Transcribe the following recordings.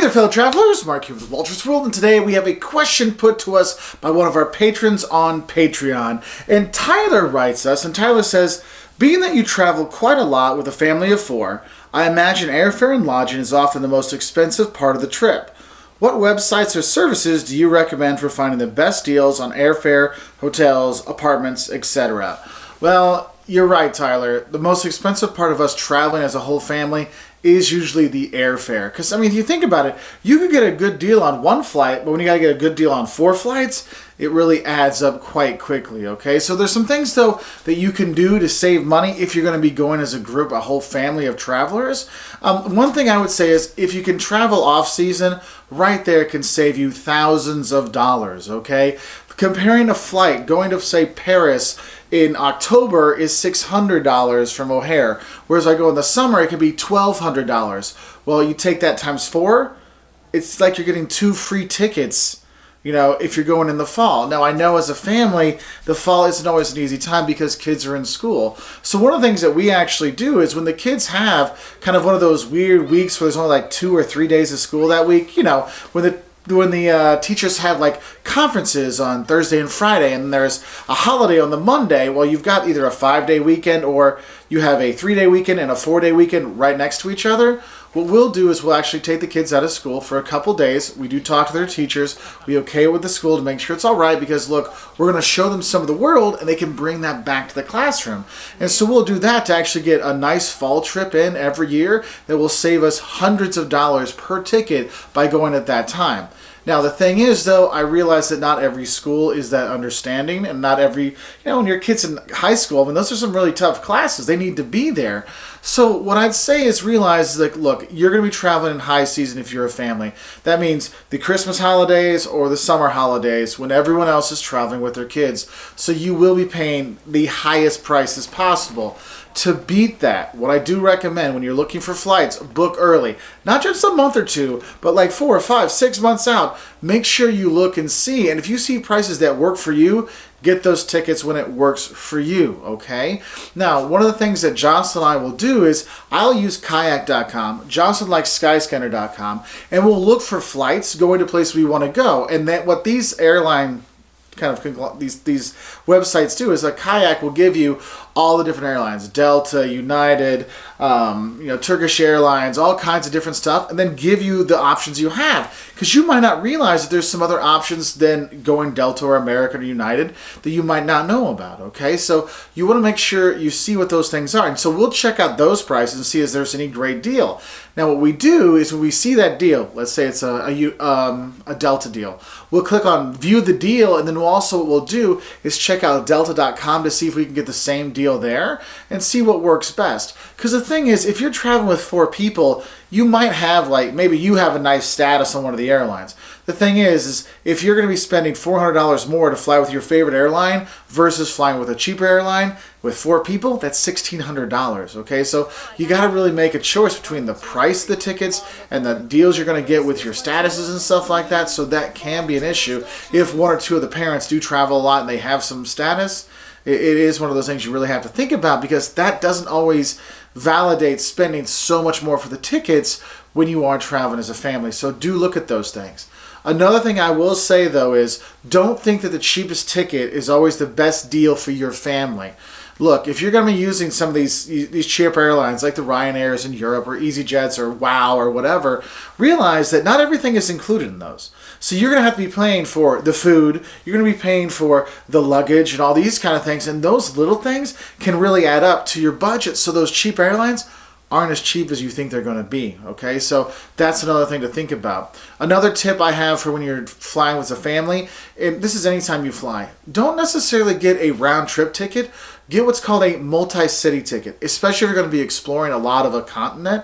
there, fellow travelers. Mark here with Wolters World, and today we have a question put to us by one of our patrons on Patreon. And Tyler writes us, and Tyler says, being that you travel quite a lot with a family of 4, I imagine airfare and lodging is often the most expensive part of the trip. What websites or services do you recommend for finding the best deals on airfare, hotels, apartments, etc.? Well, you're right, Tyler. The most expensive part of us traveling as a whole family is usually the airfare. Because, I mean, if you think about it, you could get a good deal on one flight, but when you got to get a good deal on 4 flights, it really adds up quite quickly, okay? So there's some things, though, that you can do to save money if you're going to be going as a group, a whole family of travelers. One thing I would say is if you can travel off-season, right there can save you thousands of dollars, okay? Comparing a flight, going to, say, Paris in October is $600 from O'Hare, whereas I go in the summer, it can be $1,200. Well, you take that times 4, it's like you're getting 2 free tickets, you know, if you're going in the fall. Now, I know as a family, the fall isn't always an easy time because kids are in school. So one of the things that we actually do is when the kids have kind of one of those weird weeks where there's only like 2 or 3 days of school that week, you know, when the teachers have like conferences on Thursday and Friday and there's a holiday on the Monday, well, you've got either a 5-day weekend or you have a 3-day weekend and a 4-day weekend right next to each other. What we'll do is we'll actually take the kids out of school for a couple days. We do talk to their teachers. We okay with the school to make sure it's all right because, look, we're going to show them some of the world and they can bring that back to the classroom. And so we'll do that to actually get a nice fall trip in every year that will save us hundreds of dollars per ticket by going at that time. Now, the thing is, though, I realize that not every school is that understanding, and not every, you know, when your kid's in high school, I mean, those are some really tough classes. They need to be there. So what I'd say is realize, like, look, you're going to be traveling in high season if you're a family. That means the Christmas holidays or the summer holidays when everyone else is traveling with their kids. So you will be paying the highest prices possible. To beat that, what I do recommend when you're looking for flights, book early. Not just a month or 2, but like 4 or 5, 6 months out. Make sure you look and see. And if you see prices that work for you, get those tickets when it works for you, okay? Now, one of the things that Jocelyn and I will do is I'll use kayak.com, Jocelyn likes skyscanner.com, and we'll look for flights going to places we want to go. And that what these airline these websites do is a kayak will give you all the different airlines, Delta, United, Turkish Airlines, all kinds of different stuff, and then give you the options you have. Because you might not realize that there's some other options than going Delta or American or United that you might not know about, okay? So you want to make sure you see what those things are. And so we'll check out those prices and see if there's any great deal. Now what we do is when we see that deal, let's say it's a Delta deal, we'll click on view the deal, and then also what we'll do is check out delta.com to see if we can get the same deal there and see what works best. Because the thing is, if you're traveling with 4 people, you might have, like, maybe you have a nice status on one of the airlines. The thing is if you're going to be spending $400 more to fly with your favorite airline versus flying with a cheaper airline with 4 people, that's $1,600, okay? So you got to really make a choice between the price of the tickets and the deals you're going to get with your statuses and stuff like that, so that can be an issue. If 1 or 2 of the parents do travel a lot and they have some status, it is one of those things you really have to think about because that doesn't always validate spending so much more for the tickets when you are traveling as a family. So do look at those things. Another thing I will say, though, is don't think that the cheapest ticket is always the best deal for your family. Look, if you're going to be using some of these cheap airlines like the Ryanairs in Europe or EasyJets or WOW or whatever, realize that not everything is included in those. So you're going to have to be paying for the food, you're going to be paying for the luggage and all these kind of things, and those little things can really add up to your budget. So those cheap airlines aren't as cheap as you think they're going to be, okay? So that's another thing to think about. Another tip I have for when you're flying with a family, and this is anytime you fly, don't necessarily get a round-trip ticket. Get what's called a multi-city ticket, especially if you're going to be exploring a lot of a continent.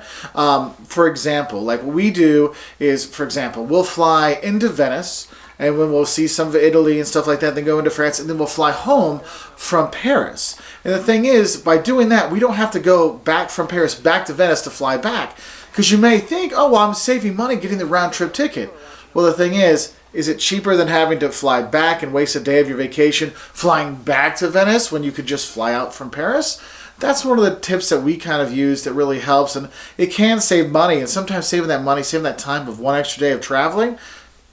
For example, like what we do is, for example, we'll fly into Venice, and when we'll see some of Italy and stuff like that, then go into France, and then we'll fly home from Paris. And the thing is, by doing that, we don't have to go back from Paris back to Venice to fly back. Because you may think, oh, well, I'm saving money getting the round-trip ticket. Well, the thing is it cheaper than having to fly back and waste a day of your vacation flying back to Venice when you could just fly out from Paris? that's one of the tips that we kind of use that really helps, and it can save money, and sometimes saving that money, saving that time of one extra day of traveling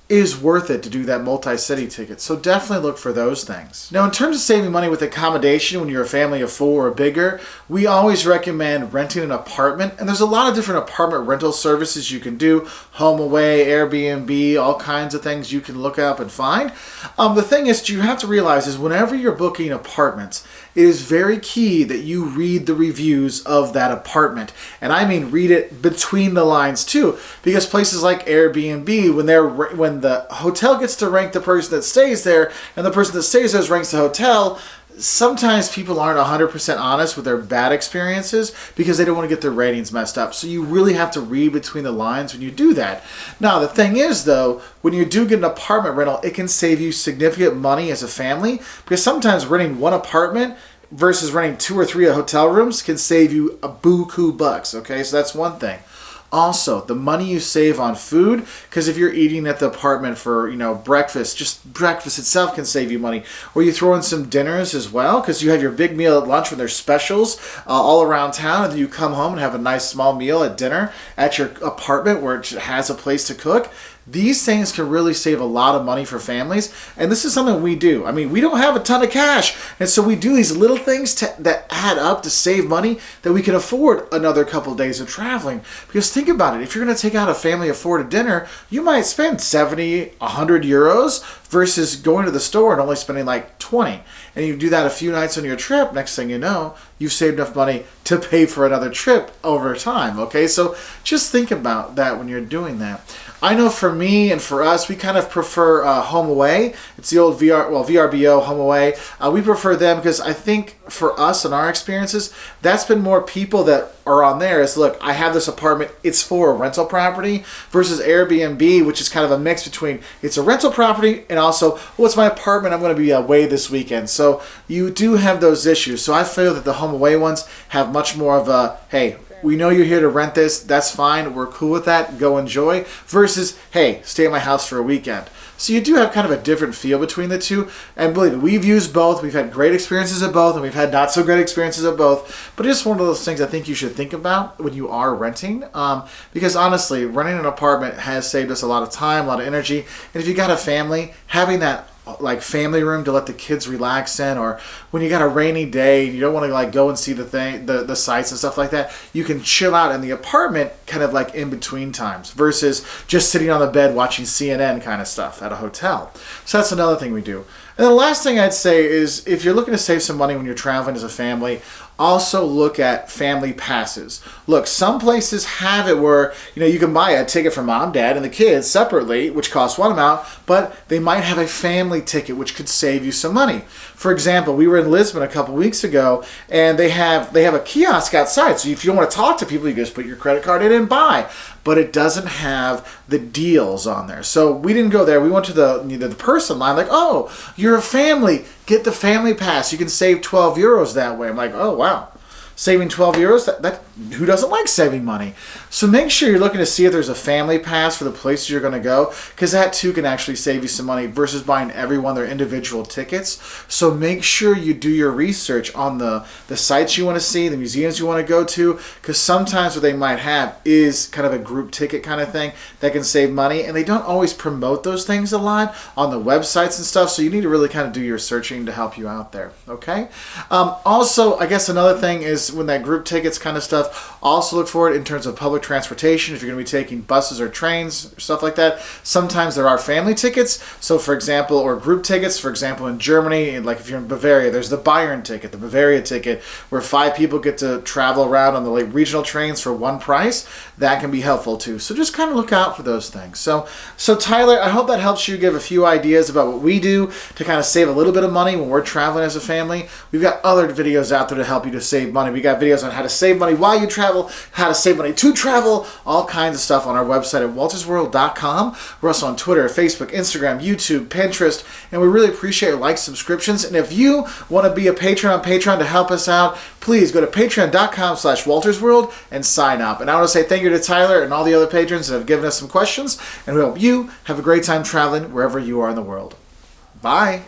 is worth it to do that multi-city ticket. So definitely look for those things. Now, in terms of saving money with accommodation when you're a family of 4 or bigger, we always recommend renting an apartment. And there's a lot of different apartment rental services you can do. HomeAway, Airbnb, all kinds of things you can look up and find. The thing is, you have to realize is whenever you're booking apartments, it is very key that you read the reviews of that apartment. And I mean read it between the lines too. Because places like Airbnb, when the hotel gets to rank the person that stays there, and the person that stays there ranks the hotel, sometimes people aren't 100% honest with their bad experiences because they don't want to get their ratings messed up. So you really have to read between the lines when you do that. Now, the thing is, though, when you do get an apartment rental, it can save you significant money as a family, because sometimes renting one apartment versus renting 2 or 3 hotel rooms can save you a buku bucks, okay? So that's one thing. Also, the money you save on food, because if you're eating at the apartment for, breakfast, just breakfast itself can save you money. Or you throw in some dinners as well, because you have your big meal at lunch when there's specials all around town, and then you come home and have a nice small meal at dinner at your apartment where it has a place to cook. These things can really save a lot of money for families, and this is something we do. I mean, we don't have a ton of cash, and so we do these little things that add up to save money that we can afford another couple of days of traveling. Because think about it, if you're going to take out a family of 4 to dinner, you might spend 70, 100 euros versus going to the store and only spending like 20. And you do that a few nights on your trip, next thing you know, you've saved enough money to pay for another trip over time, okay? So just think about that when you're doing that. I know for me and for us, we kind of prefer HomeAway. It's the old VRBO, HomeAway. We prefer them because I think for us and our experiences, that's been more people that are on there is, look, I have this apartment, it's for a rental property, versus Airbnb, which is kind of a mix between it's a rental property and also, well, it's my apartment, I'm going to be away this weekend. So you do have those issues. So I feel that the HomeAway ones have much more of a, hey, we know you're here to rent this, that's fine, we're cool with that, go enjoy, versus, hey, stay at my house for a weekend. So you do have kind of a different feel between the two, and believe me, we've used both, we've had great experiences at both, and we've had not so great experiences at both, but it's one of those things I think you should think about when you are renting, because honestly, renting an apartment has saved us a lot of time, a lot of energy, and if you got a family, having that like family room to let the kids relax in, or when you got a rainy day and you don't want to like go and see the sights and stuff like that, you can chill out in the apartment kind of like in between times versus just sitting on the bed watching CNN kind of stuff at a hotel. So that's another thing we do. And the last thing I'd say is if you're looking to save some money when you're traveling as a family, also look at family passes. Look, some places have it where you can buy a ticket for mom, dad, and the kids separately, which costs one amount, but they might have a family ticket, which could save you some money. For example, we were in Lisbon a couple weeks ago, and they have a kiosk outside. So if you don't want to talk to people, you just put your credit card in and buy. But it doesn't have the deals on there. So we didn't go there. We went to the person line, like, oh, you're a family. Get the family pass. You can save 12 euros that way. I'm like, oh, wow. Saving 12 euros, that who doesn't like saving money? So make sure you're looking to see if there's a family pass for the places you're going to go, because that too can actually save you some money versus buying everyone their individual tickets. So make sure you do your research on the sites you want to see, the museums you want to go to, because sometimes what they might have is kind of a group ticket kind of thing that can save money, and they don't always promote those things a lot on the websites and stuff, so you need to really kind of do your searching to help you out there, okay? Also, I guess another thing is when that group tickets kind of stuff, also look for it in terms of public transportation. If you're going to be taking buses or trains or stuff like that, sometimes there are family tickets. So for example, or group tickets, for example, in Germany, like if you're in Bavaria, there's the Bayern ticket, the Bavaria ticket, where 5 people get to travel around on the regional trains for one price. That can be helpful too. So just kind of look out for those things. So Tyler, I hope that helps you give a few ideas about what we do to kind of save a little bit of money when we're traveling as a family. We've got other videos out there to help you to save money. We got videos on how to save money while you travel, how to save money to travel, all kinds of stuff on our website at woltersworld.com. We're also on Twitter, Facebook, Instagram, YouTube, Pinterest, and we really appreciate your likes, subscriptions. And if you want to be a patron on Patreon to help us out, please go to patreon.com/woltersworld and sign up. And I want to say thank you to Tyler and all the other patrons that have given us some questions, and we hope you have a great time traveling wherever you are in the world. Bye.